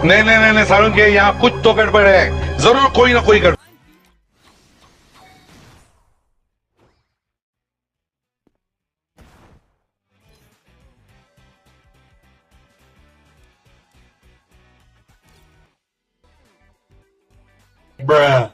नहीं नहीं नहीं नहीं सारुण के यहाँ कुछ तो गड़बड़ है, जरूर कोई ना कोई गड़बड़। Bruh.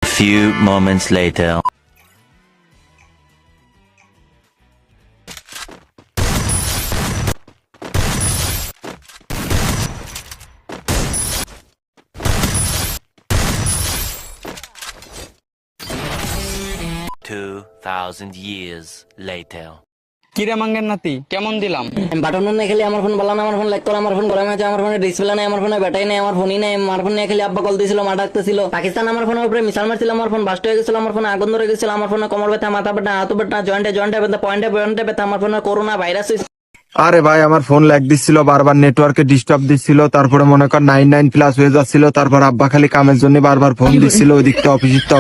Few moments later. $2,000 years later. কিরে মাঙ্গের নাতি কেমন দিলাম? বাটন ফোন নিয়ে খেলি, আমার ফোন বললাম, আমার ফোন লাইক করে, আমার ফোন গরম আছে, আমার ফোনে ডিসপ্লে নেই, আমার ফোনে ব্যাটারি নেই, আমার ফোনই নেই, আমার ফোন নিয়ে খেলি। আব্বা কল দিয়েছিল, মা ডাকতেছিল, পাকিস্তান আমার ফোনের উপরে মিসাইল মারছিল, আমার ফোন বাস্ট হয়ে গেছিল, আমার ফোনে আগুন ধরে গেছিল, আমার ফোনে কোমর ব্যথা, মাথা ব্যথা, হাত ব্যথা, জয়েন্টে ব্যথা, পয়েন্টে ব্যথা, আমার ফোনে করোনা ভাইরাস। আরে ভাই আমার ফোন ল্যাগ দিচ্ছিল, বারবার নেটওয়ার্কে ডিস্টার্ব দিচ্ছিল, তারপরে মনে কর 99 প্লাস হয়ে যাচ্ছিল, তারপর আব্বা খালি কামের জন্য বারবার ফোন দিচ্ছিল, ওইদিকটা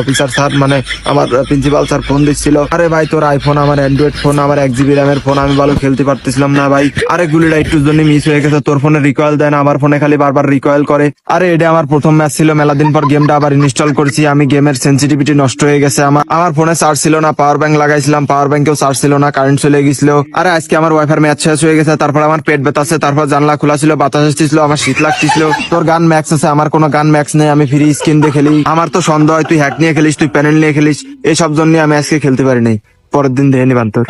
অফিসার স্যার মানে আমার প্রিন্সিপাল স্যার ফোন দিচ্ছিল। আরে ভাই তোর আইফোন, আমার অ্যান্ড্রয়েড ফোন, আমার 1 GB র্যামের ফোন, আমি ভালো খেলতে পারতেছিলাম না ভাই। আরে গুলিটা একটুর জন্য মিস হয়ে গেছে, তোর ফোনে রিকয়েল দেয় না, আমার ফোনে খালি বারবার রিকয়েল করে। আরে এটা আমার প্রথম ম্যাচ ছিল, মেলা দিন পর গেমটা আবার ইনস্টল করছি, আমি গেমের সেন্সিটিভিটি নষ্ট হয়ে গেছে, আমার ফোনে চার্জ ছিল না, পাওয়ার ব্যাংক লাগাইছিলাম, পাওয়ার ব্যাংকেও চার্জ ছিল না, কারেন্ট চলে গেছিল। আরে আজকে আমার ওয়াইফাই ম্যাচ শেষ হয়ে গেছে, তারপর আমার পেট ব্যথা আছে, তারপর জানলা খোলা ছিল, বাতাস আসছিল, আমার শীত লাগতেছিল। তোর গান ম্যাক্স আছে, আমার কোনো গান ম্যাক্স নেই, আমি ফ্রি স্কিন দিয়ে খেলি। আমার তো সন্দেহ হয় তুই হ্যাক নিয়ে খেলিস, তুই প্যানেল নিয়ে খেলিস, এইসব জন্য আমি আজকে খেলতে পারি নাই। পরের দিন দেখে নিবান তোর।